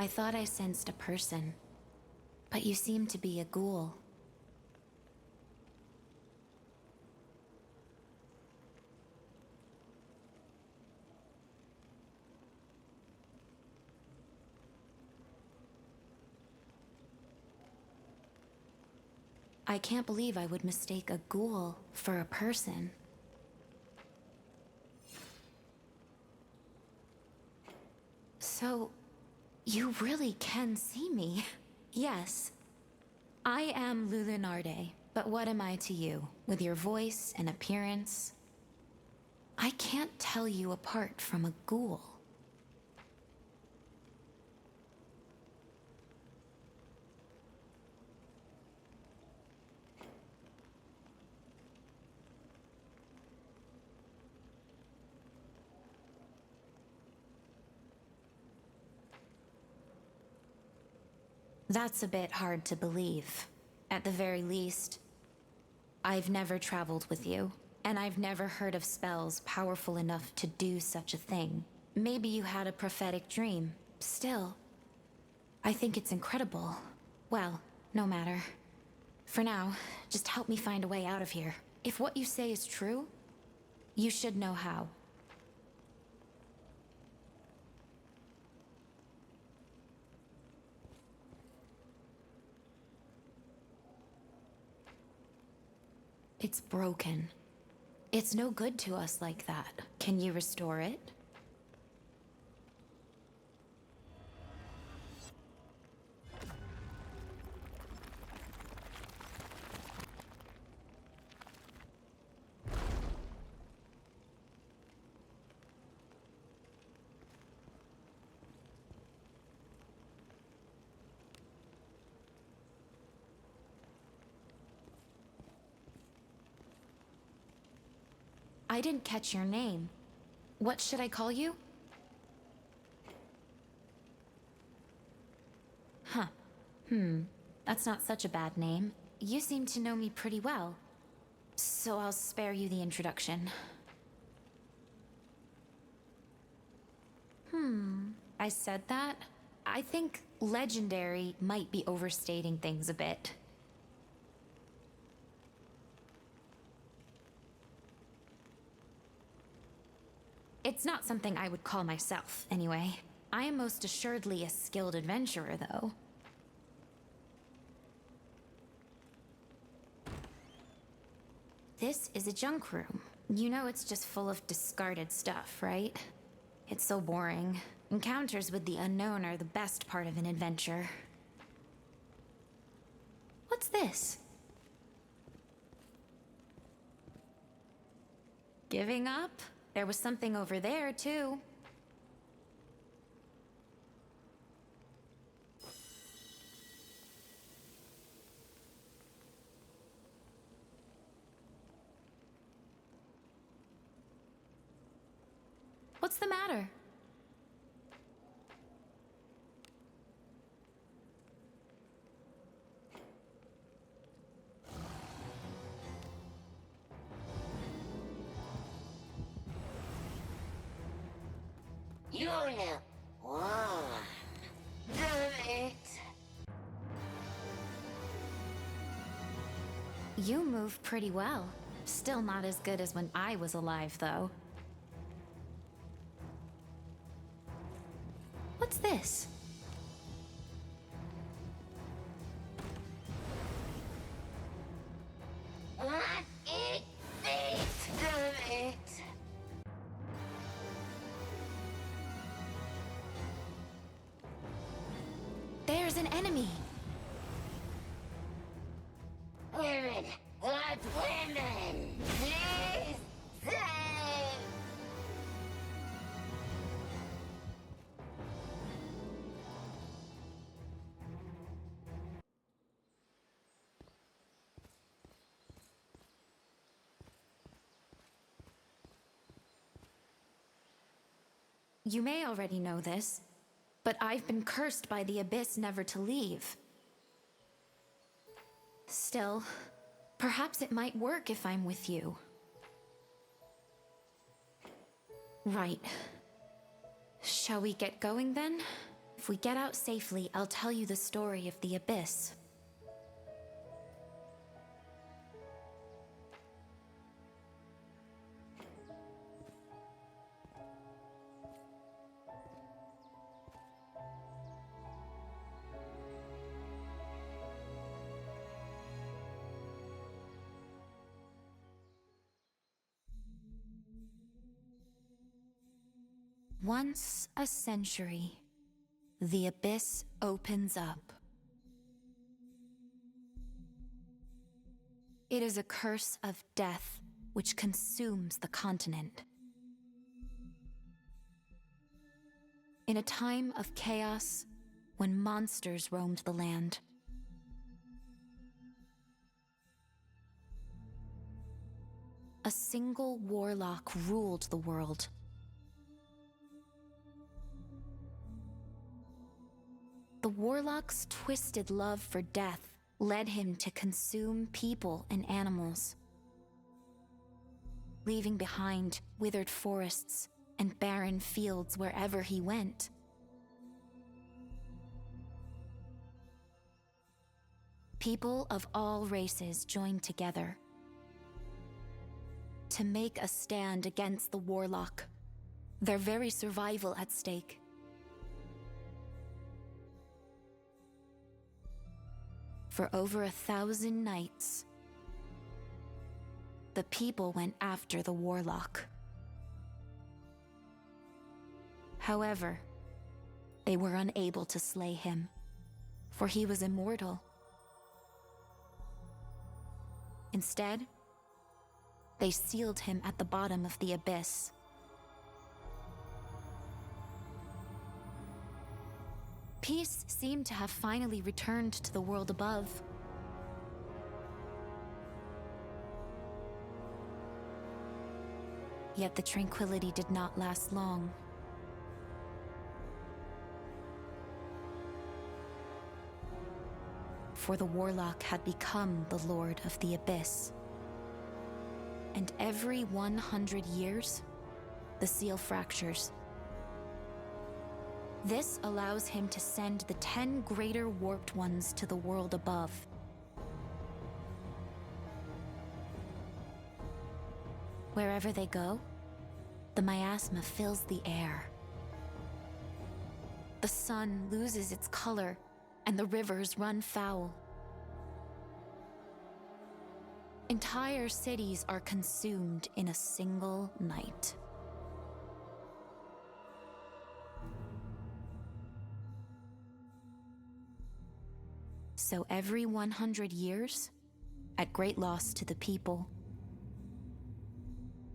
I thought I sensed a person, but you seem to be a ghoul. I can't believe I would mistake a ghoul for a person. So, you really can see me. Yes. I am Lulinarde, but what am I to you? With your voice and appearance? I can't tell you apart from a ghoul. That's a bit hard to believe. At the very least, I've never traveled with you, and I've never heard of spells powerful enough to do such a thing. Maybe you had a prophetic dream. Still, I think it's incredible. Well, no matter. For now, just help me find a way out of here. If what you say is true, you should know how. It's broken. It's no good to us like that. Can you restore it? I didn't catch your name. What should I call you? Huh. That's not such a bad name. You seem to know me pretty well, so I'll spare you the introduction. I said that? I think legendary might be overstating things a bit. It's not something I would call myself, anyway. I am most assuredly a skilled adventurer, though. This is a junk room. You know it's just full of discarded stuff, right? It's so boring. Encounters with the unknown are the best part of an adventure. What's this? Giving up? There was something over there, too. What's the matter? Unit 1. Done it. You move pretty well. Still not as good as when I was alive, though. What's this? What is this? Done it. There's an enemy! Women! What women? Please save! You may already know this, but I've been cursed by the Abyss never to leave. Still, perhaps it might work if I'm with you. Right. Shall we get going then? If we get out safely, I'll tell you the story of the Abyss. Once a century, the Abyss opens up. It is a curse of death which consumes the continent. In a time of chaos, when monsters roamed the land, a single warlock ruled the world. The warlock's twisted love for death led him to consume people and animals, leaving behind withered forests and barren fields wherever he went. People of all races joined together to make a stand against the warlock, their very survival at stake. For over 1,000 nights, the people went after the warlock. However, they were unable to slay him, for he was immortal. Instead, they sealed him at the bottom of the abyss. Peace seemed to have finally returned to the world above. Yet the tranquility did not last long. For the warlock had become the Lord of the Abyss. And every 100 years, the seal fractures. This allows him to send the 10 greater warped ones to the world above. Wherever they go, the miasma fills the air. The sun loses its color, and the rivers run foul. Entire cities are consumed in a single night. So every 100 years, at great loss to the people,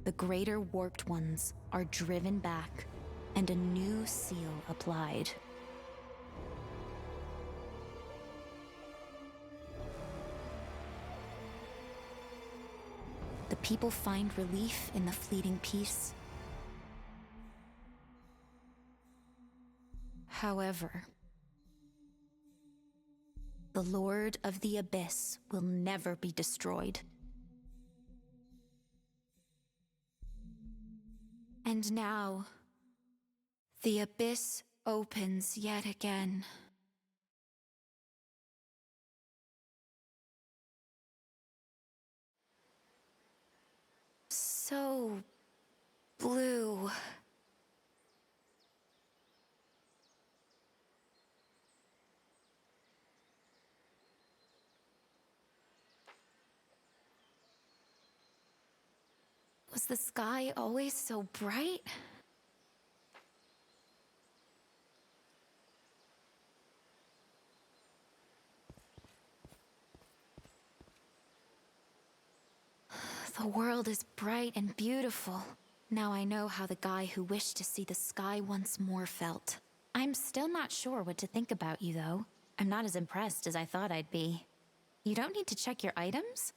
the greater warped ones are driven back and a new seal applied. The people find relief in the fleeting peace. However, the Lord of the Abyss will never be destroyed. And now, the Abyss opens yet again. So blue. Was the sky always so bright? The world is bright and beautiful. Now I know how the guy who wished to see the sky once more felt. I'm still not sure what to think about you, though. I'm not as impressed as I thought I'd be. You don't need to check your items?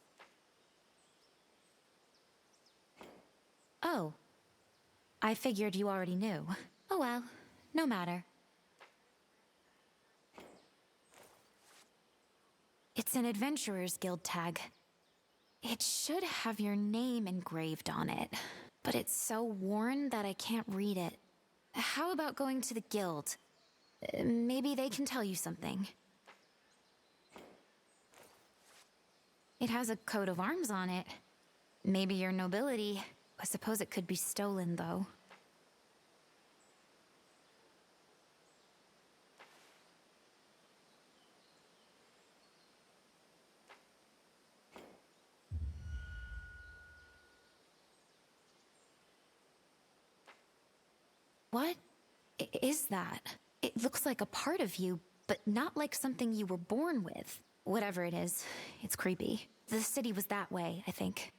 Oh. I figured you already knew. Oh well, no matter. It's an Adventurer's Guild tag. It should have your name engraved on it, but it's so worn that I can't read it. How about going to the guild? Maybe they can tell you something. It has a coat of arms on it. Maybe your nobility. I suppose it could be stolen, though. What is that? It looks like a part of you, but not like something you were born with. Whatever it is, it's creepy. The city was that way, I think.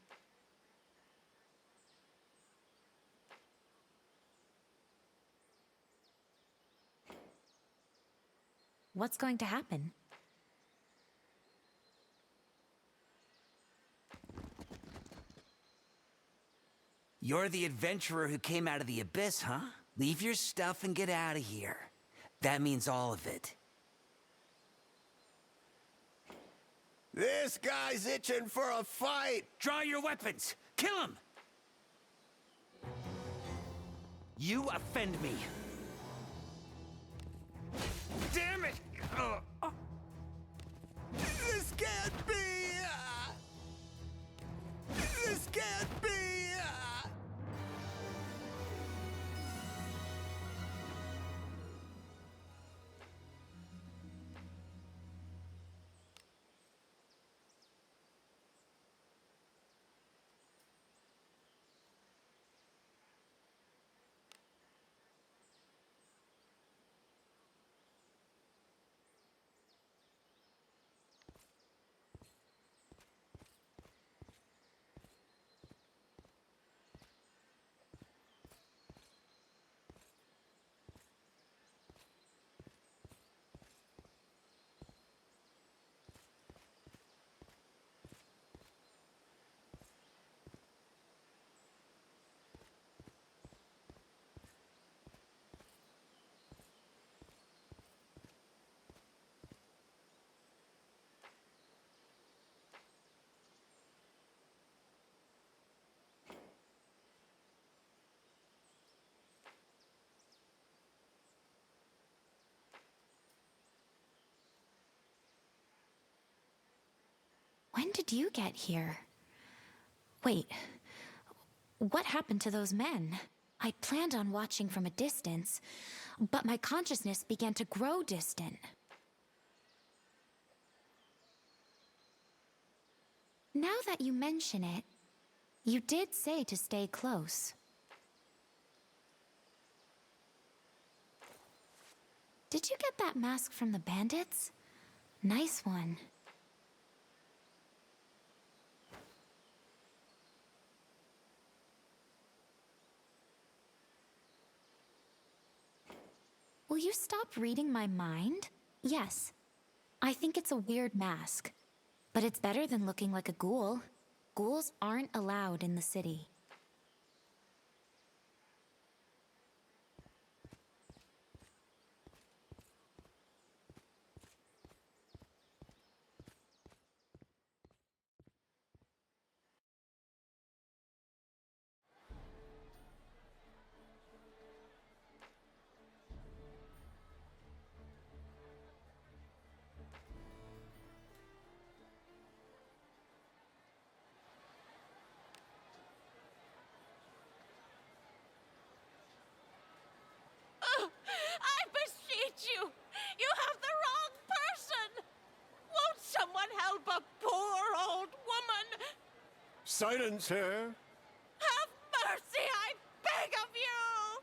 What's going to happen? You're the adventurer who came out of the abyss, huh? Leave your stuff and get out of here. That means all of it. This guy's itching for a fight! Draw your weapons! Kill him! You offend me. Damn it! This can't be! This can't be! When did you get here? Wait, what happened to those men? I planned on watching from a distance, but my consciousness began to grow distant. Now that you mention it, you did say to stay close. Did you get that mask from the bandits? Nice one. Will you stop reading my mind? Yes. I think it's a weird mask. But it's better than looking like a ghoul. Ghouls aren't allowed in the city. I beseech you! You have the wrong person! Won't someone help a poor old woman? Silence her! Have mercy, I beg of you!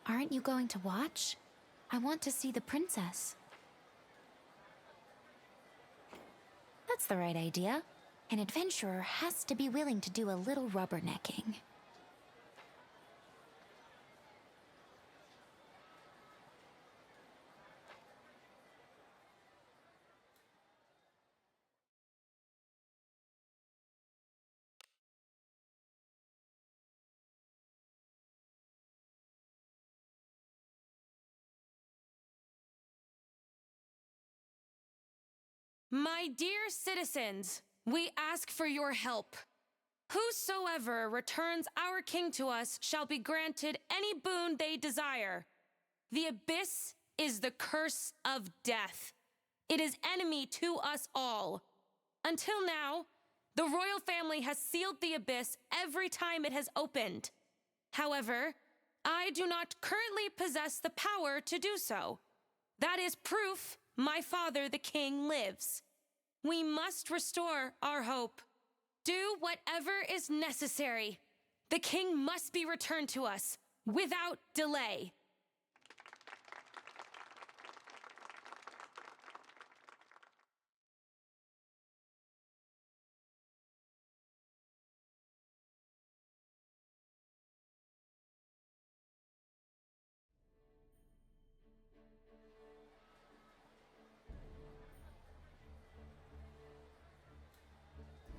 Aren't you going to watch? I want to see the princess. That's the right idea. An adventurer has to be willing to do a little rubbernecking. My dear citizens, we ask for your help. Whosoever returns our king to us shall be granted any boon they desire. The abyss is the curse of death. It is enemy to us all. Until now, the royal family has sealed the abyss every time it has opened. However, I do not currently possess the power to do so. That is proof my father, the king, lives. We must restore our hope. Do whatever is necessary. The king must be returned to us without delay.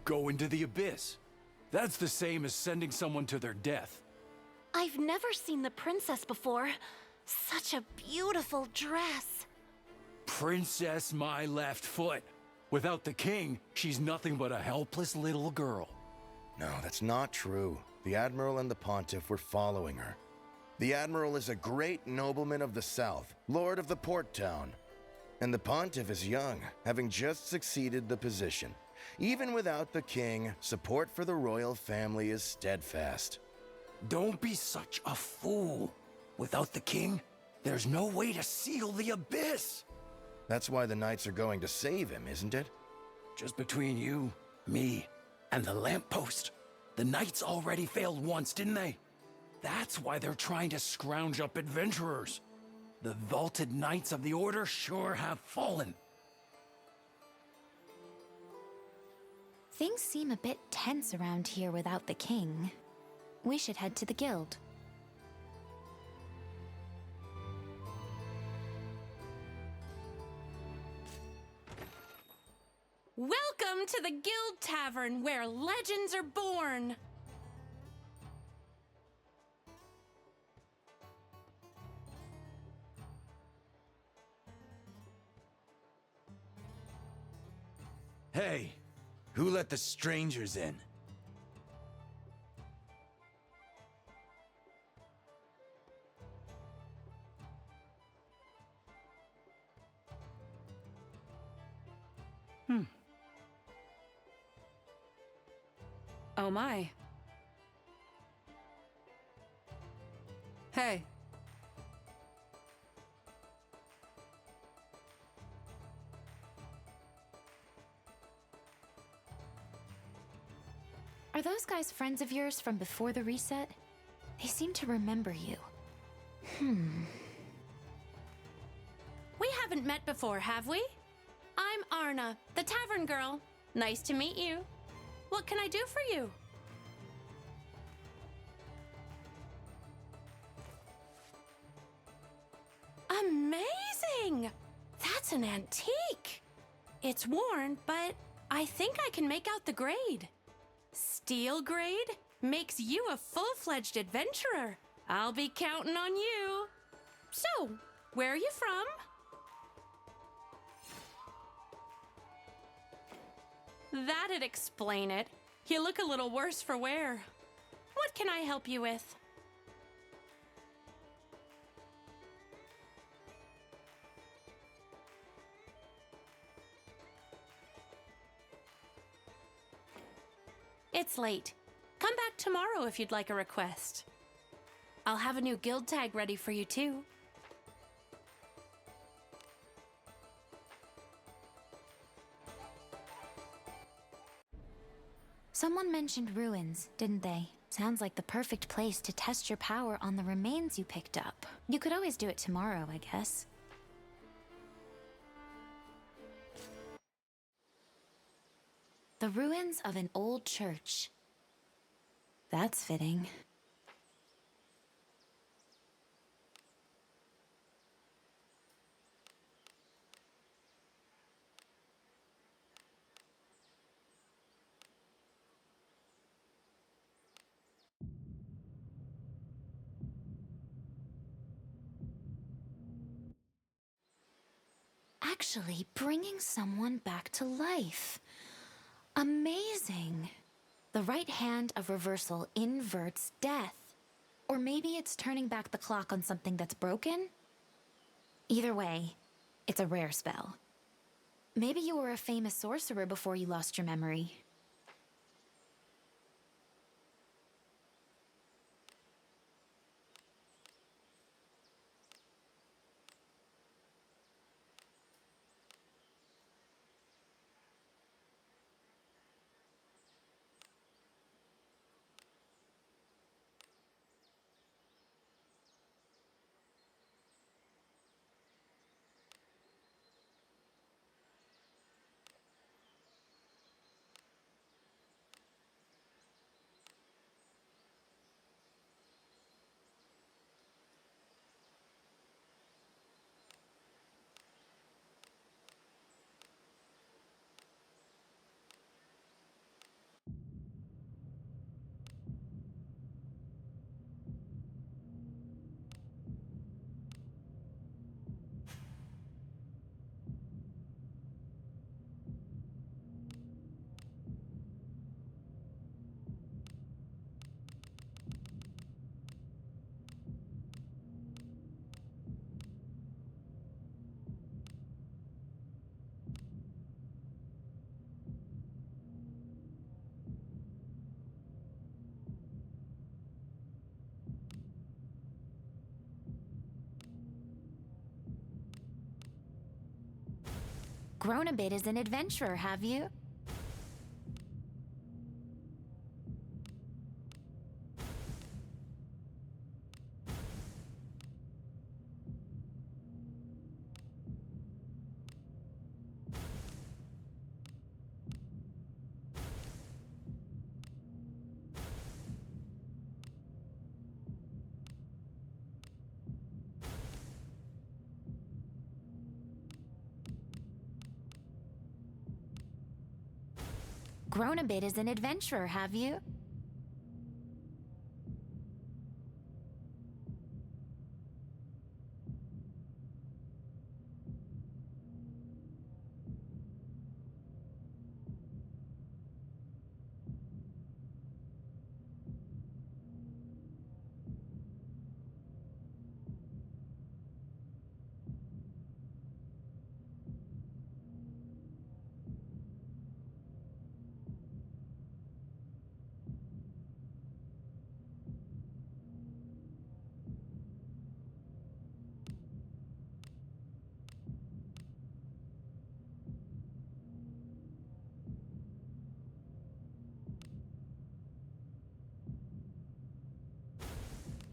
Go into the abyss. That's the same as sending someone to their death. I've never seen the princess before. Such a beautiful dress. Princess my left foot. Without the king, she's nothing but a helpless little girl. No, that's not true. The Admiral and the Pontiff were following her. The Admiral is a great nobleman of the South, Lord of the port town. And the Pontiff is young, having just succeeded the position. Even without the king, support for the royal family is steadfast. Don't be such a fool. Without the king, there's no way to seal the abyss. That's why the knights are going to save him, isn't it? Just between you, me, and the lamppost. The knights already failed once, didn't they? That's why they're trying to scrounge up adventurers. The vaulted knights of the order sure have fallen. Things seem a bit tense around here without the king. We should head to the guild. Welcome to the Guild Tavern, where legends are born. Hey, who let the strangers in? Oh my. Hey. Are those guys friends of yours from before the reset? They seem to remember you. We haven't met before, have we? I'm Arna, the tavern girl. Nice to meet you. What can I do for you? Amazing! That's an antique. It's worn, but I think I can make out the grade. Steel grade makes you a full-fledged adventurer. I'll be counting on you. So, where are you from? That'd explain it. You look a little worse for wear. What can I help you with? It's late. Come back tomorrow if you'd like a request. I'll have a new guild tag ready for you too. Someone mentioned ruins, didn't they? Sounds like the perfect place to test your power on the remains you picked up. You could always do it tomorrow, I guess. The ruins of an old church. That's fitting. actually bringing someone back to life. Amazing. The right hand of reversal inverts death. Or maybe it's turning back the clock on something that's broken? Either way, it's a rare spell. Maybe you were a famous sorcerer before you lost your memory. Grown a bit as an adventurer, have you? Grown a bit as an adventurer, have you?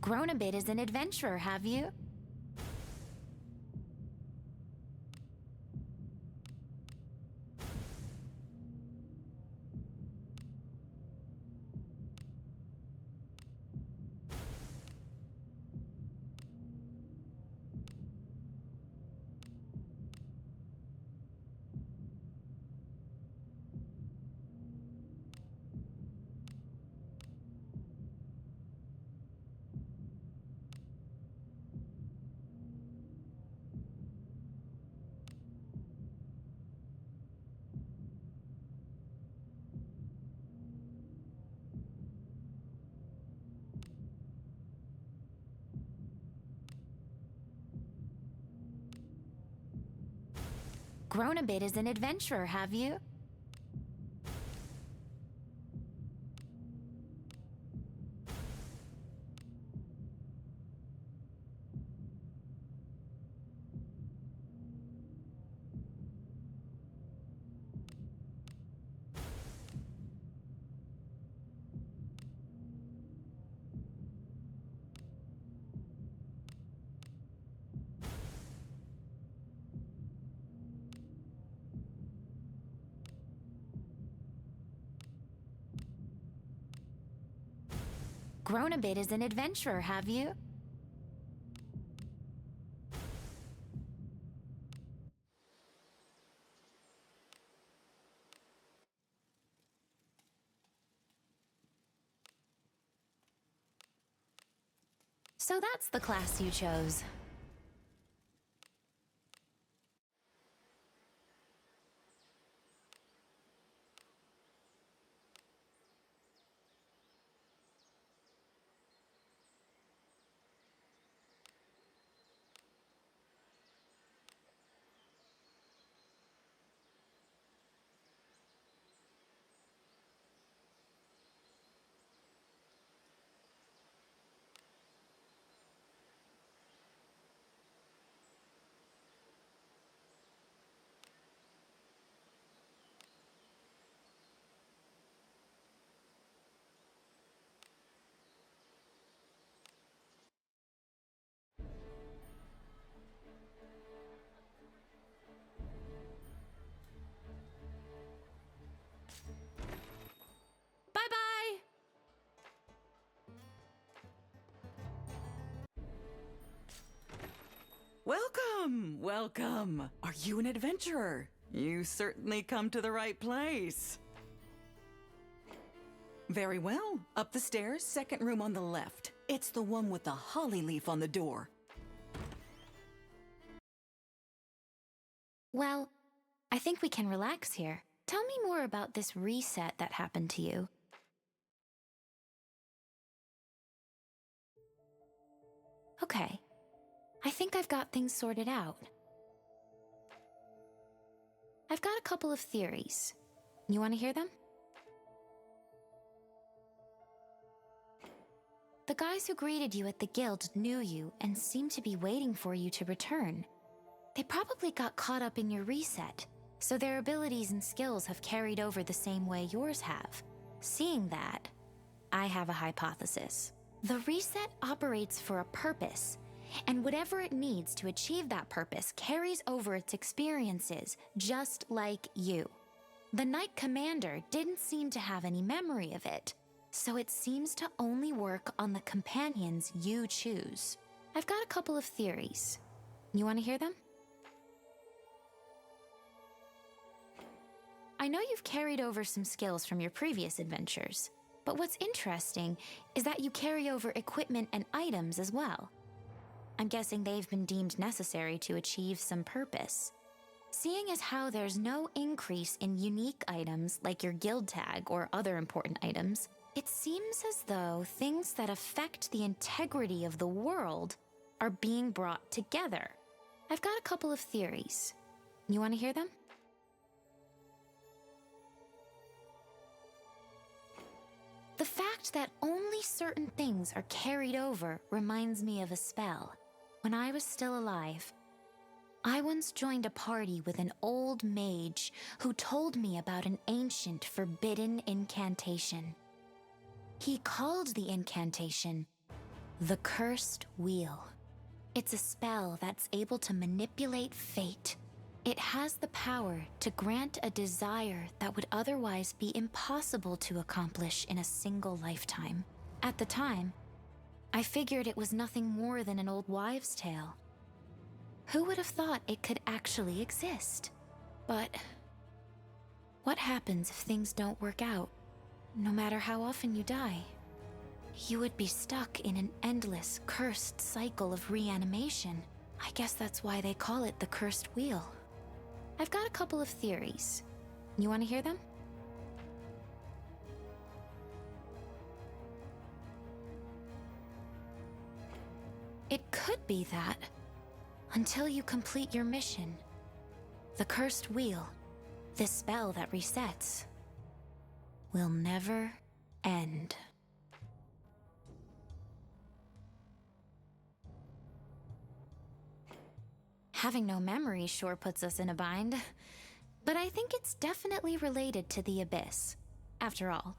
Grown a bit as an adventurer, have you? Grown a bit as an adventurer, have you? Grown a bit as an adventurer, have you? So that's the class you chose. Welcome, welcome. Are you an adventurer? You certainly come to the right place. Very well. Up the stairs, second room on the left. It's the one with the holly leaf on the door. Well, I think we can relax here. Tell me more about this reset that happened to you. Okay. I think I've got things sorted out. I've got a couple of theories. You want to hear them? The guys who greeted you at the guild knew you and seemed to be waiting for you to return. They probably got caught up in your reset, so their abilities and skills have carried over the same way yours have. Seeing that, I have a hypothesis. The reset operates for a purpose, and whatever it needs to achieve that purpose carries over its experiences, just like you. The Knight Commander didn't seem to have any memory of it, so it seems to only work on the companions you choose. I've got a couple of theories. You want to hear them? I know you've carried over some skills from your previous adventures, but what's interesting is that you carry over equipment and items as well. I'm guessing they've been deemed necessary to achieve some purpose. Seeing as how there's no increase in unique items like your guild tag or other important items, it seems as though things that affect the integrity of the world are being brought together. I've got a couple of theories. You want to hear them? The fact that only certain things are carried over reminds me of a spell. When I was still alive, I once joined a party with an old mage who told me about an ancient forbidden incantation. He called the incantation the Cursed Wheel. It's a spell that's able to manipulate fate. It has the power to grant a desire that would otherwise be impossible to accomplish in a single lifetime. At the time, I figured it was nothing more than an old wives' tale. Who would have thought it could actually exist? But what happens if things don't work out? No matter how often you die, you would be stuck in an endless, cursed cycle of reanimation. I guess that's why they call it the Cursed Wheel. I've got a couple of theories. You want to hear them? It could be that, until you complete your mission, the Cursed Wheel, this spell that resets, will never end. Having no memory sure puts us in a bind, but I think it's definitely related to the Abyss. After all,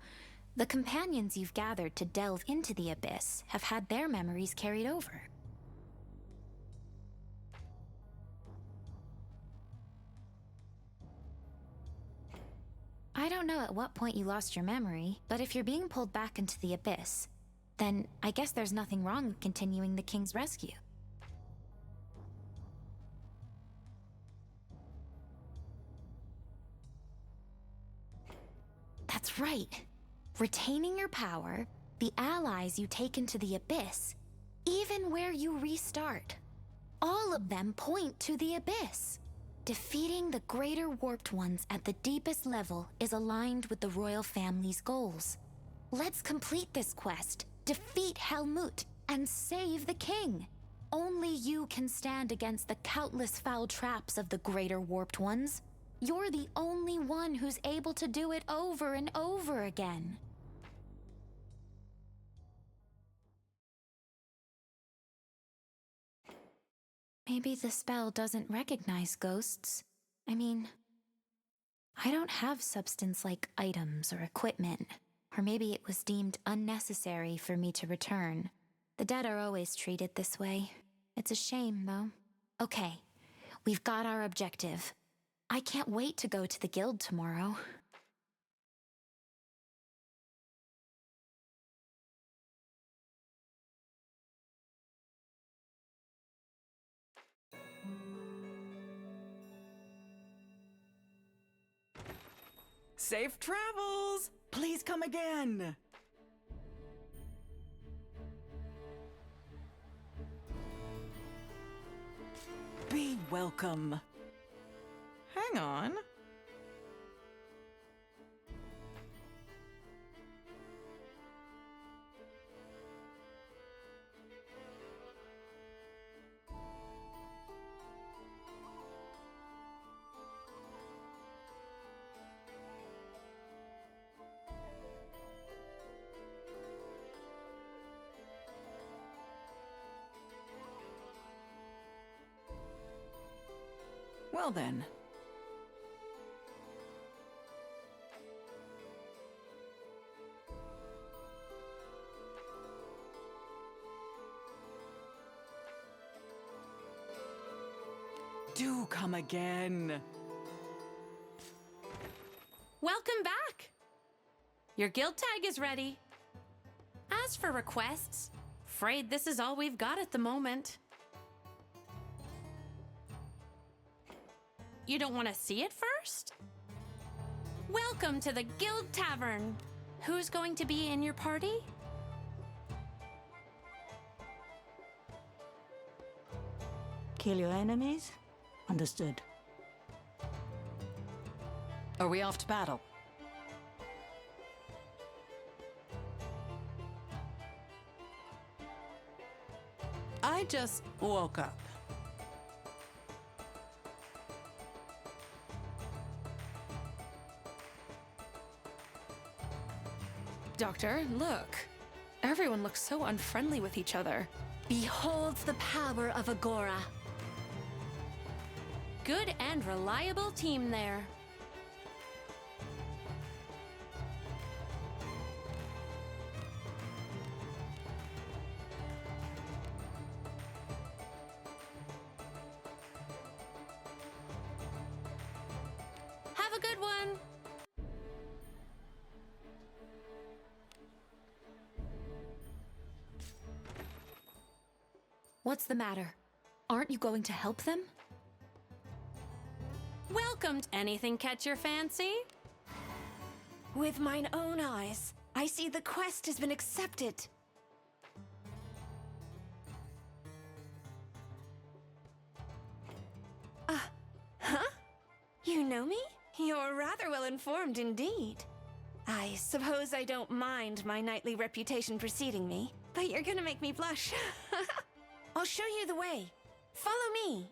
the companions you've gathered to delve into the Abyss have had their memories carried over. I don't know at what point you lost your memory, but if you're being pulled back into the Abyss, then I guess there's nothing wrong with continuing the King's rescue. That's right. Retaining your power, the allies you take into the Abyss, even where you restart, all of them point to the Abyss. Defeating the greater warped ones at the deepest level is aligned with the royal family's goals. Let's complete this quest, defeat Helmut, and save the king. Only you can stand against the countless foul traps of the greater warped ones. You're the only one who's able to do it over and over again. Maybe the spell doesn't recognize ghosts. I mean, I don't have substance like items or equipment. Or maybe it was deemed unnecessary for me to return. The dead are always treated this way. It's a shame, though. Okay, we've got our objective. I can't wait to go to the guild tomorrow. Safe travels! Please come again! Be welcome. Hang on. Well then. Do come again. Welcome back! Your guild tag is ready. As for requests, afraid this is all we've got at the moment. You don't want to see it first? Welcome to the Guild Tavern. Who's going to be in your party? Kill your enemies? Understood. Are we off to battle? I just woke up. Doctor, look. Everyone looks so unfriendly with each other. Behold the power of Agora. Good and reliable team there. Have a good one. What's the matter? Aren't you going to help them? Welcome. Anything catch your fancy? With mine own eyes, I see the quest has been accepted. Huh? You know me? You're rather well informed indeed. I suppose I don't mind my knightly reputation preceding me, but you're gonna make me blush. I'll show you the way. Follow me.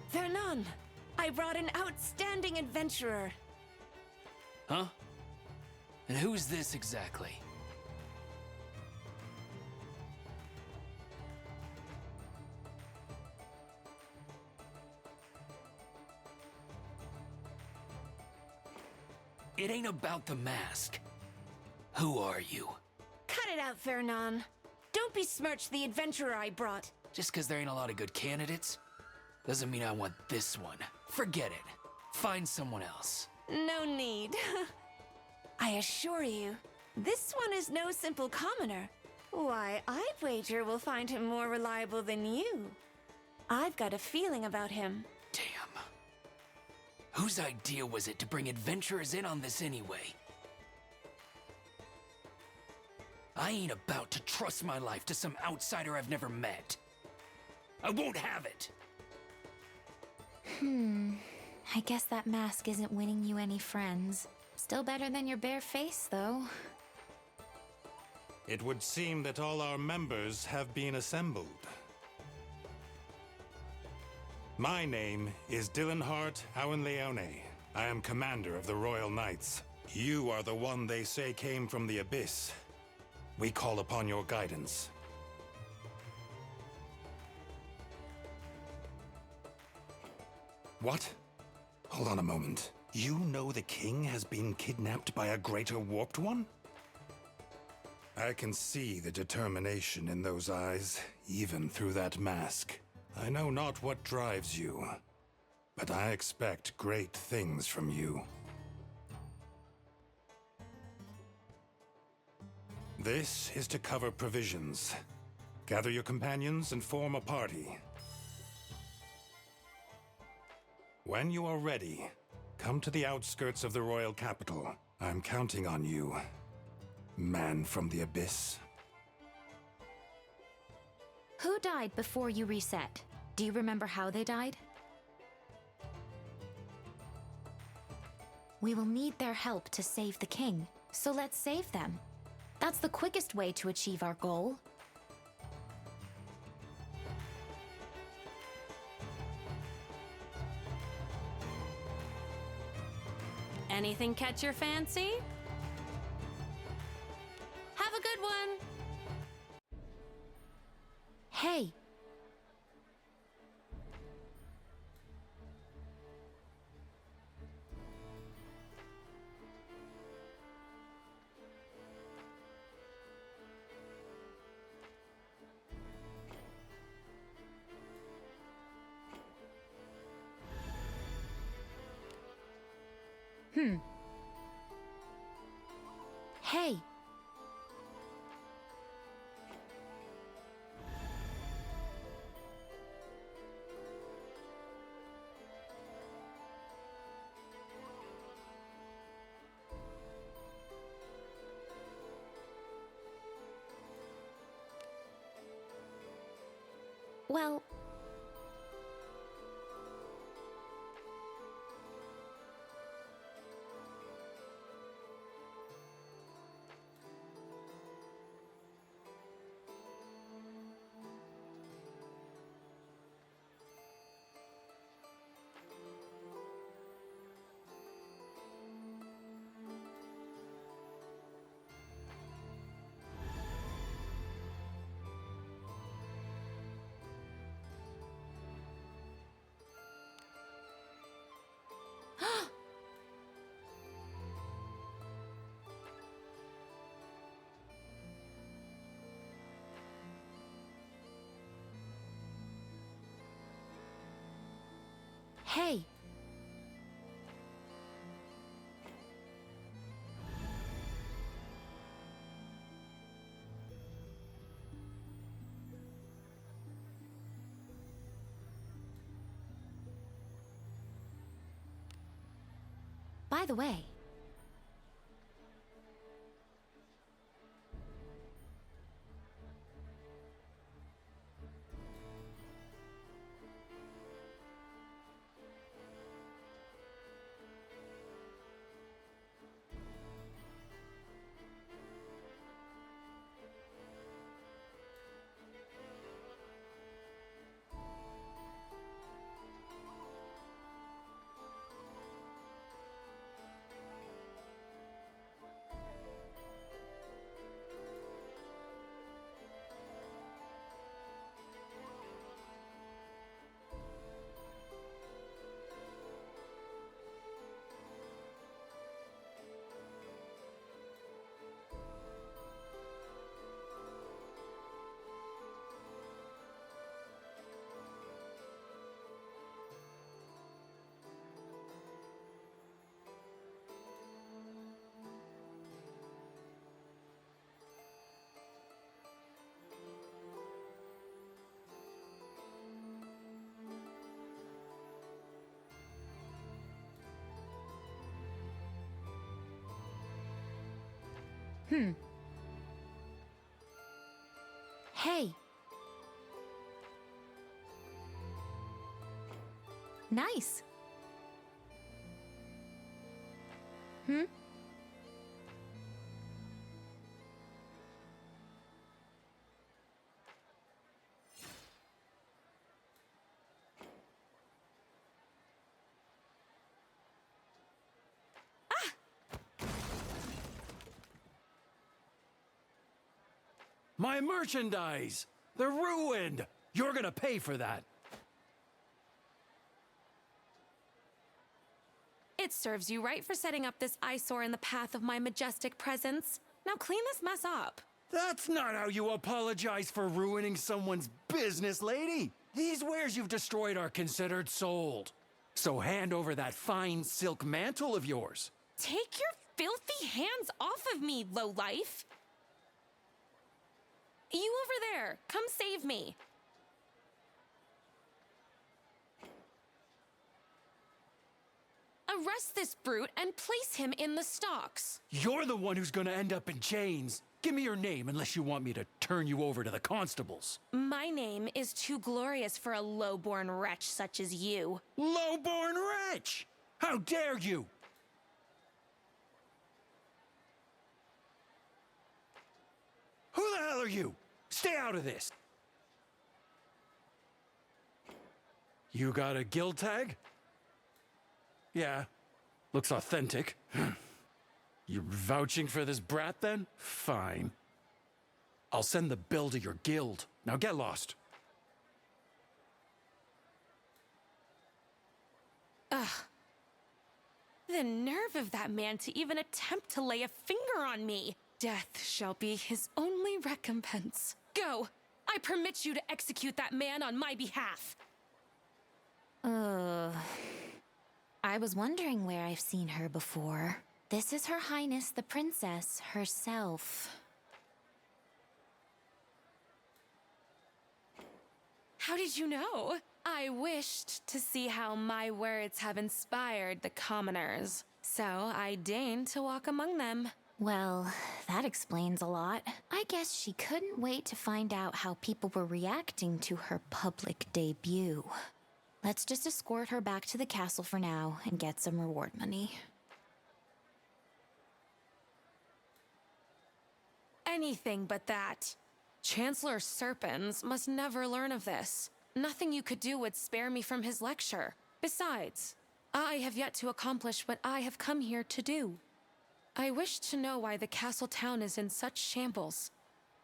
Vernon, I brought an outstanding adventurer. Huh? And who's this exactly? It ain't about the mask. Who are you? Cut it out, Vernon. Don't besmirch the adventurer I brought. Just 'cause there ain't a lot of good candidates, doesn't mean I want this one. Forget it. Find someone else. No need. I assure you, this one is no simple commoner. Why, I'd wager we'll find him more reliable than you. I've got a feeling about him. Damn. Whose idea was it to bring adventurers in on this anyway? I ain't about to trust my life to some outsider I've never met. I won't have it! I guess that mask isn't winning you any friends. Still better than your bare face, though. It would seem that all our members have been assembled. My name is Dylanhart Auenleone. I am commander of the Royal Knights. You are the one they say came from the Abyss. We call upon your guidance. What? Hold on a moment. You know the king has been kidnapped by a greater warped one? I can see the determination in those eyes, even through that mask. I know not what drives you, but I expect great things from you. This is to cover provisions. Gather your companions and form a party. When you are ready, come to the outskirts of the royal capital. I'm counting on you, man from the abyss. Who died before you reset? Do you remember how they died? We will need their help to save the king, so let's save them. That's the quickest way to achieve our goal. Anything catch your fancy? Have a good one! Hey! Hey! Well... Hey! By the way... Hey! Nice! My merchandise! They're ruined! You're gonna pay for that. It serves you right for setting up this eyesore in the path of my majestic presence. Now clean this mess up. That's not how you apologize for ruining someone's business, lady. These wares you've destroyed are considered sold. So hand over that fine silk mantle of yours. Take your filthy hands off of me, lowlife! You over there, come save me. Arrest this brute and place him in the stocks. You're the one who's gonna end up in chains. Give me your name unless you want me to turn you over to the constables. My name is too glorious for a low-born wretch such as you. Low-born wretch! How dare you! Who the hell are you? Stay out of this! You got a guild tag? Yeah, looks authentic. You're vouching for this brat then? Fine. I'll send the bill to your guild. Now get lost. Ugh. The nerve of that man to even attempt to lay a finger on me. Death shall be his only recompense. Go! I permit you to execute that man on my behalf. I was wondering where I've seen her before. This is Her Highness the Princess herself. How did you know? I wished to see how my words have inspired the commoners, so I deigned to walk among them. Well, that explains a lot. I guess she couldn't wait to find out how people were reacting to her public debut. Let's just escort her back to the castle for now and get some reward money. Anything but that. Chancellor Serpens must never learn of this. Nothing you could do would spare me from his lecture. Besides, I have yet to accomplish what I have come here to do. I wish to know why the castle town is in such shambles.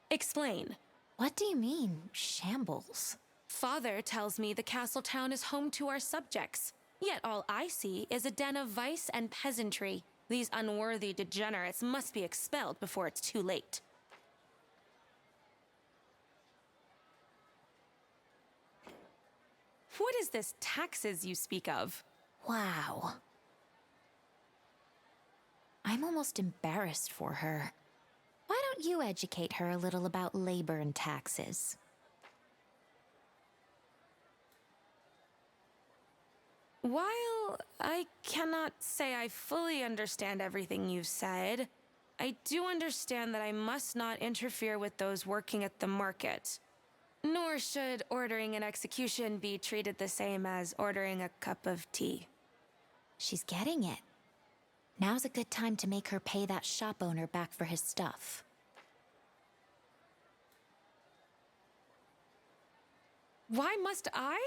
Explain. What do you mean, shambles? Father tells me the castle town is home to our subjects, yet all I see is a den of vice and peasantry. These unworthy degenerates must be expelled before it's too late. What is this taxes you speak of? Wow. I'm almost embarrassed for her. Why don't you educate her a little about labor and taxes? While I cannot say I fully understand everything you've said, I do understand that I must not interfere with those working at the market. Nor should ordering an execution be treated the same as ordering a cup of tea. She's getting it. Now's a good time to make her pay that shop owner back for his stuff. Why must I?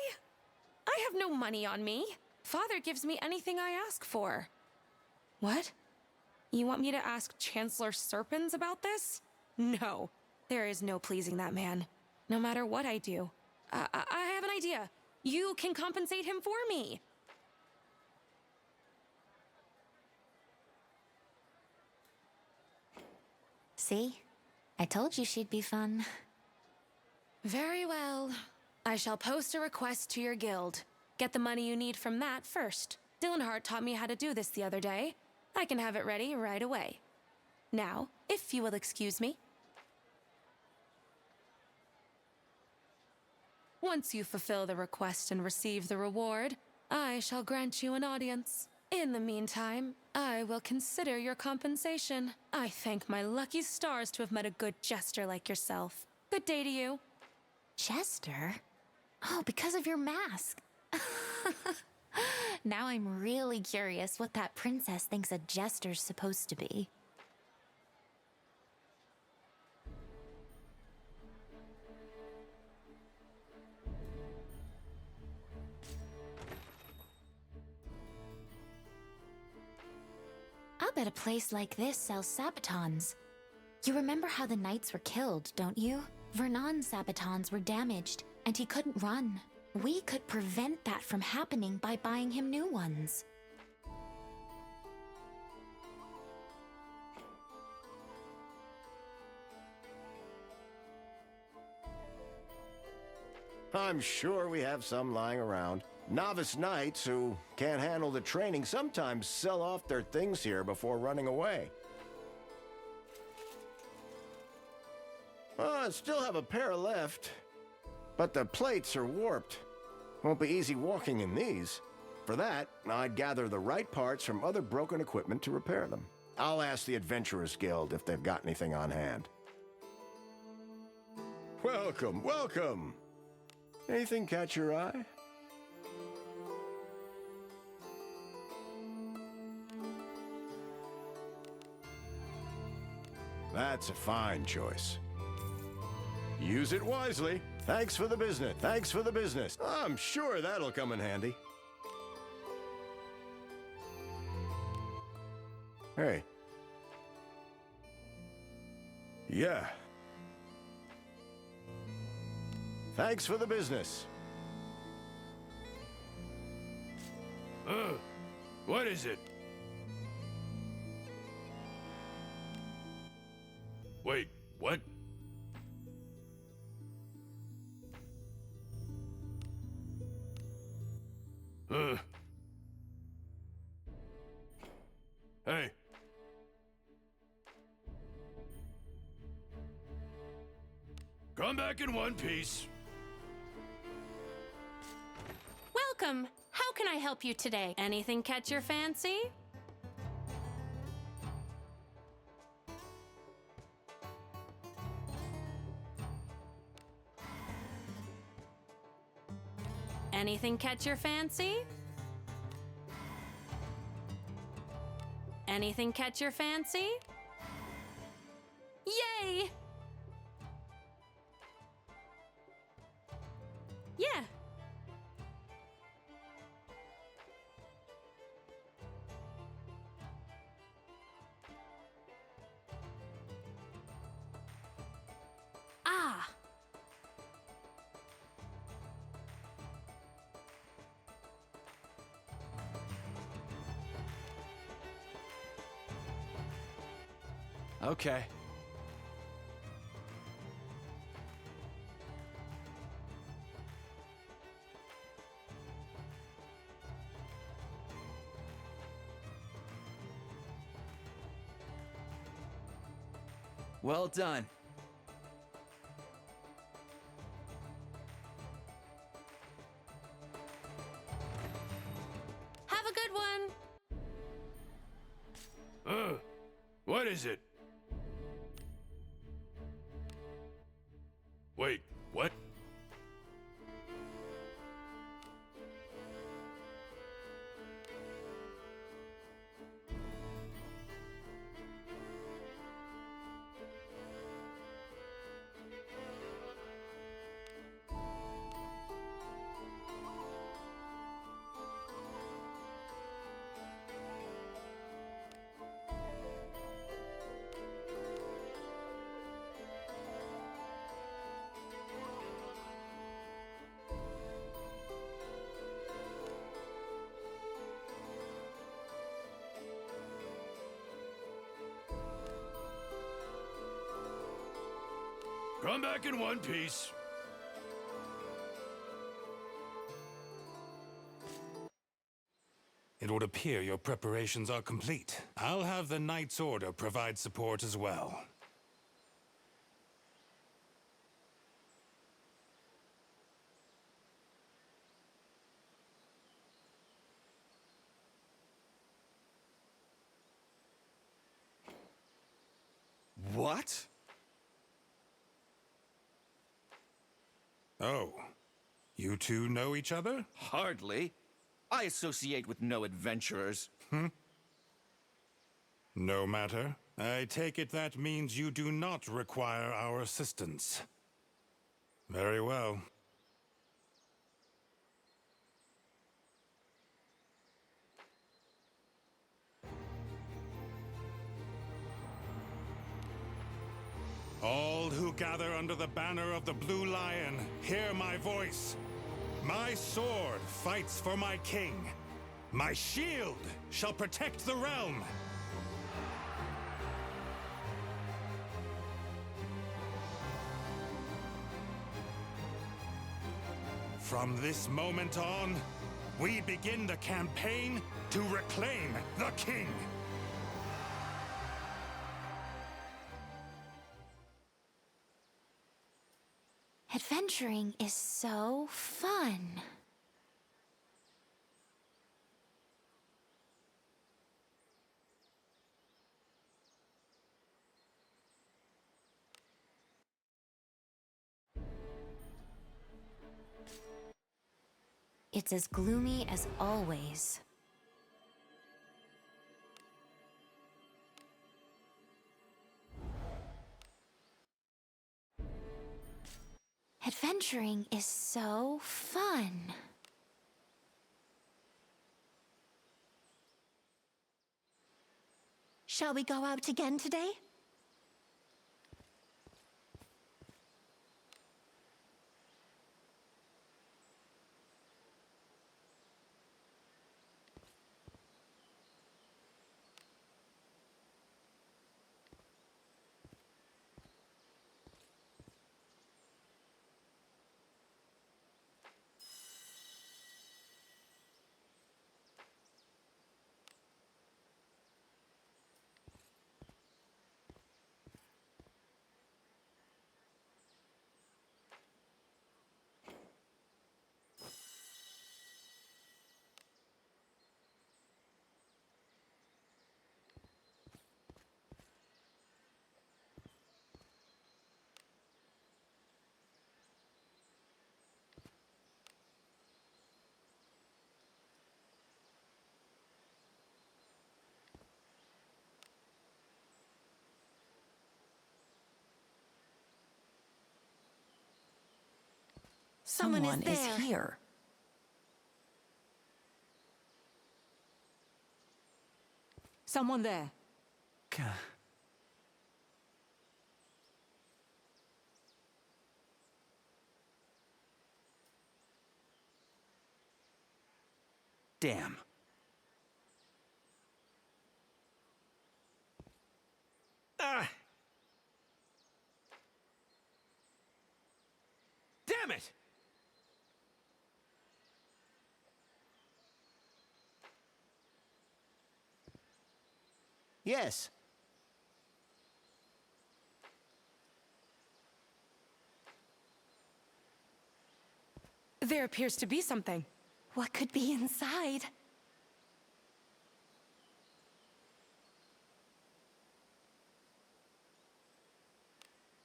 I have no money on me. Father gives me anything I ask for. What? You want me to ask Chancellor Serpens about this? No, there is no pleasing that man. No matter what I do. I have an idea. You can compensate him for me. See? I told you she'd be fun. Very well. I shall post a request to your guild. Get the money you need from that first. Dylanhart taught me how to do this the other day. I can have it ready right away. Now, if you will excuse me. Once you fulfill the request and receive the reward, I shall grant you an audience. In the meantime, I will consider your compensation. I thank my lucky stars to have met a good jester like yourself. Good day to you. Jester? Oh, because of your mask. Now I'm really curious what that princess thinks a jester's supposed to be. I'll bet a place like this sells sabatons. You remember how the knights were killed, don't you? Vernon's sabatons were damaged, and he couldn't run. We could prevent that from happening by buying him new ones. I'm sure we have some lying around. Novice knights who can't handle the training sometimes sell off their things here before running away. I still have a pair left, but the plates are warped. Won't be easy walking in these. For that, I'd gather the right parts from other broken equipment to repair them. I'll ask the Adventurers Guild if they've got anything on hand. Welcome, welcome! Anything catch your eye? That's a fine choice. Use it wisely. Thanks for the business. Thanks for the business. I'm sure that'll come in handy. Hey. Yeah. Thanks for the business. What is it? Wait, what? Hey. Come back in one piece. Welcome. How can I help you today? Anything catch your fancy? Anything catch your fancy? Anything catch your fancy? Yay! Yeah. Ah. Okay. Well done. Have a good one. What is it? Wait, what? Come back in one piece. It would appear your preparations are complete. I'll have the Knight's Order provide support as well. What? Oh, you two know each other? Hardly. I associate with no adventurers. No matter. I take it that means you do not require our assistance. Very well. All who gather under the banner of the Blue Lion, hear my voice. My sword fights for my king. My shield shall protect the realm. From this moment on, we begin the campaign to reclaim the king. Adventuring is so fun. It's as gloomy as always. Adventuring is so fun. Shall we go out again today? Someone is there. here. Someone there. Damn. Ah! Damn it! Yes. There appears to be something. What could be inside?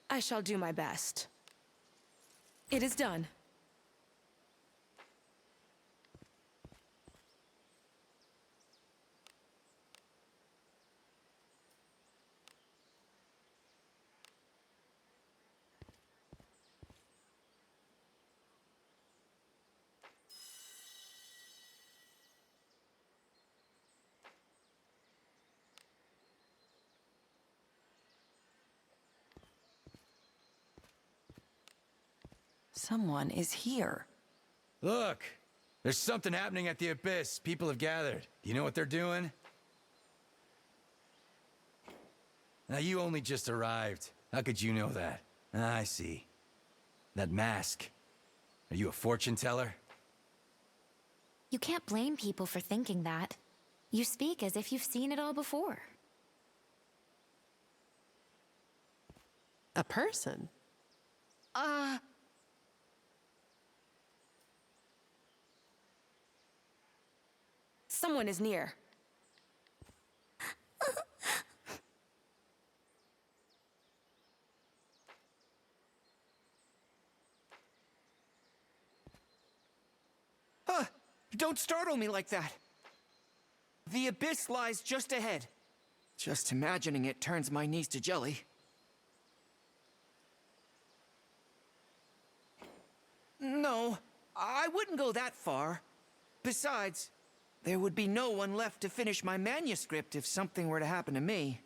I shall do my best. It is done. Someone is here. Look, there's something happening at the Abyss. People have gathered. Do you know what they're doing? Now, you only just arrived. How could you know that? Ah, I see. That mask. Are you a fortune teller? You can't blame people for thinking that. You speak as if you've seen it all before. A person? Someone is near. Don't startle me like that. The abyss lies just ahead. Just imagining it turns my knees to jelly. No, I wouldn't go that far. Besides, there would be no one left to finish my manuscript if something were to happen to me.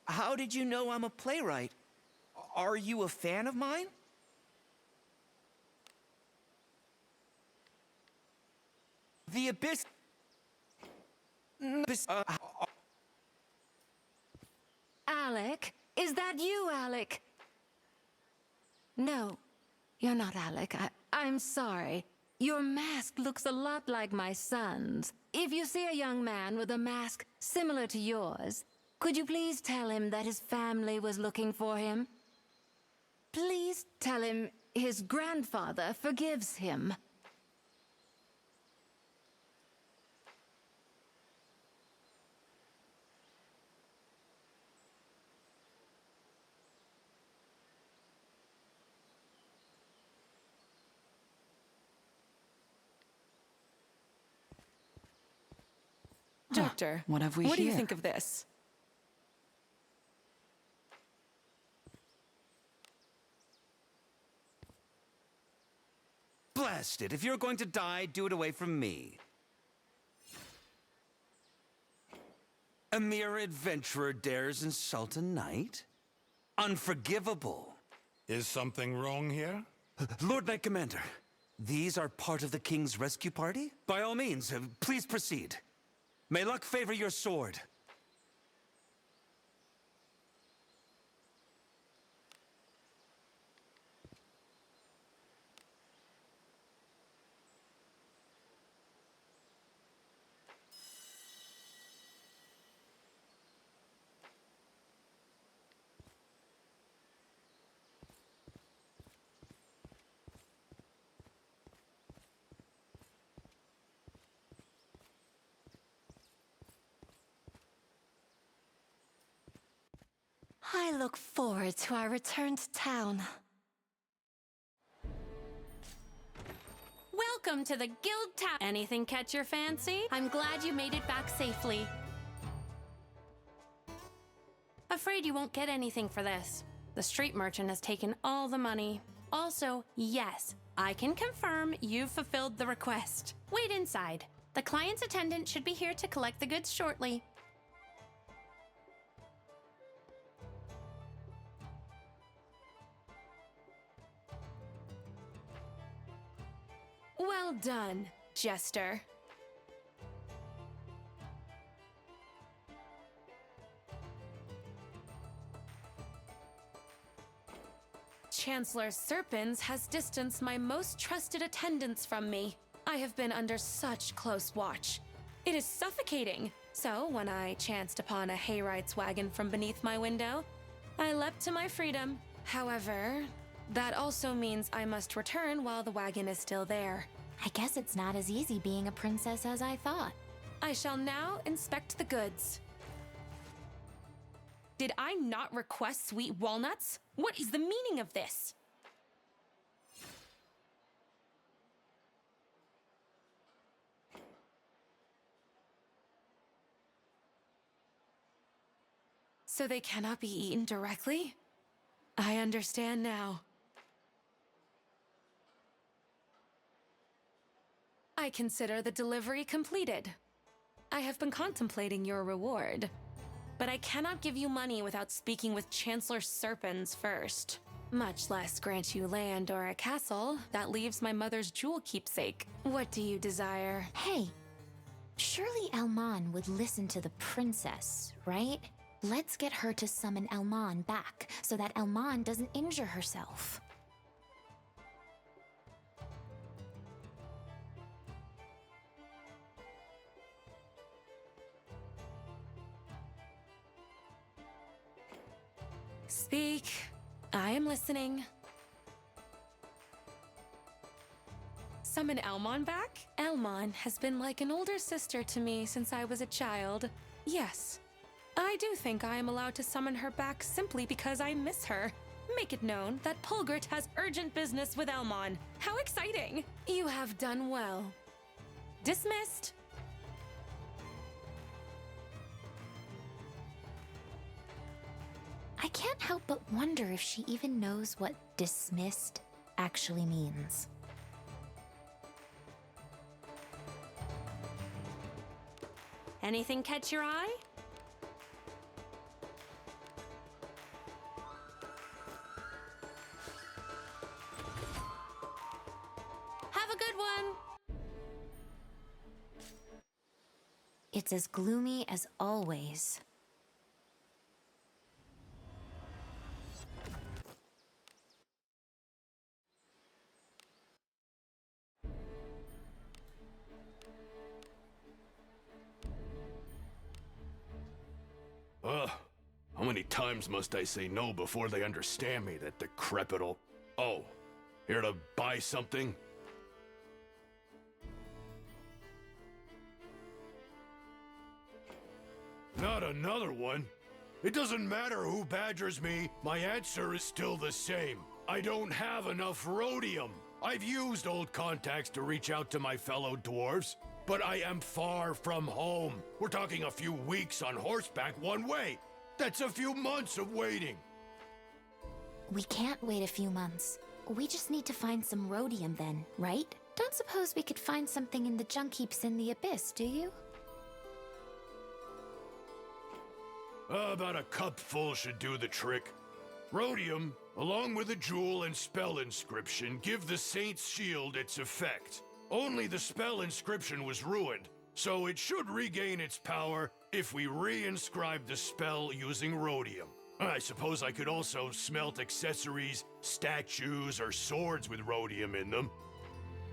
How did you know I'm a playwright? Are you a fan of mine? The abyss... Alec? Is that you, Alec? No, you're not Alec. I'm sorry. Your mask looks a lot like my son's. If you see a young man with a mask similar to yours, could you please tell him that his family was looking for him? Please tell him his grandfather forgives him. Doctor, what have we what do you here? think of this? Blast it. If you're going to die, do it away from me. A mere adventurer dares insult a knight? Unforgivable. Is something wrong here? Lord Knight Commander, these are part of the King's rescue party? By all means, please proceed. May luck favor your sword. I look forward to our return to town. Welcome to the Guild Tap. Anything catch your fancy? I'm glad you made it back safely. Afraid you won't get anything for this. The street merchant has taken all the money. Also, yes, I can confirm you've fulfilled the request. Wait inside. The client's attendant should be here to collect the goods shortly. Well done, Jester. Chancellor Serpens has distanced my most trusted attendants from me. I have been under such close watch. It is suffocating. So, when I chanced upon a hayright's wagon from beneath my window, I leapt to my freedom. However, that also means I must return while the wagon is still there. I guess it's not as easy being a princess as I thought. I shall now inspect the goods. Did I not request sweet walnuts? What is the meaning of this? So they cannot be eaten directly? I understand now. I consider the delivery completed. I have been contemplating your reward, but I cannot give you money without speaking with Chancellor Serpens first. Much less grant you land or a castle that leaves my mother's jewel keepsake. What do you desire? Hey, surely Elmon would listen to the princess, right? Let's get her to summon Elmon back so that Elmon doesn't injure herself. Speak. I am listening. Summon Elmon back? Elmon has been like an older sister to me since I was a child. Yes, I do think I am allowed to summon her back simply because I miss her. Make it known that Pulgrit has urgent business with Elmon. How exciting! You have done well. Dismissed. I can't help but wonder if she even knows what dismissed actually means. Anything catch your eye? Have a good one! It's as gloomy as always. times must I say no before they understand me, that decrepit old... Oh, here to buy something? Not another one. It doesn't matter who badgers me, my answer is still the same. I don't have enough rhodium. I've used old contacts to reach out to my fellow dwarves, but I am far from home. We're talking a few weeks on horseback one way. That's a few months of waiting. We can't wait a few months. We just need to find some rhodium then, right? Don't suppose we could find something in the junk heaps in the abyss, do you? About a cup full should do the trick. Rhodium, along with a jewel and spell inscription, give the Saint's shield its effect. Only the spell inscription was ruined, so it should regain its power if we re-inscribe the spell using rhodium. I suppose I could also smelt accessories, statues, or swords with rhodium in them.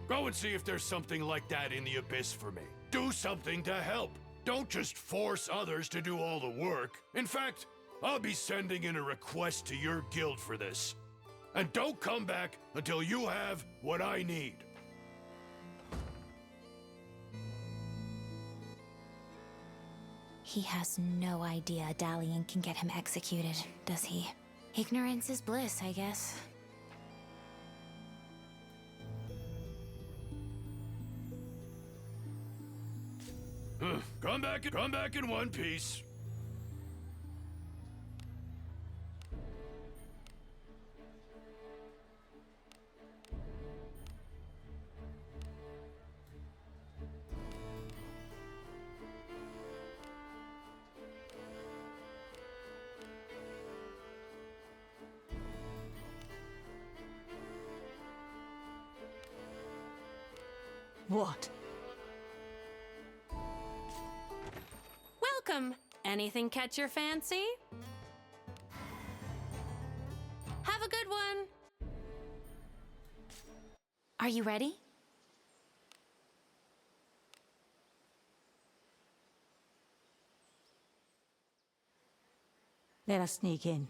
Go and see if there's something like that in the abyss for me. Do something to help. Don't just force others to do all the work. In fact, I'll be sending in a request to your guild for this. And don't come back until you have what I need. He has no idea a dallying can get him executed, does he? Ignorance is bliss, I guess. Come back in one piece. What? Welcome. Anything catch your fancy? Have a good one. Are you ready? Let us sneak in.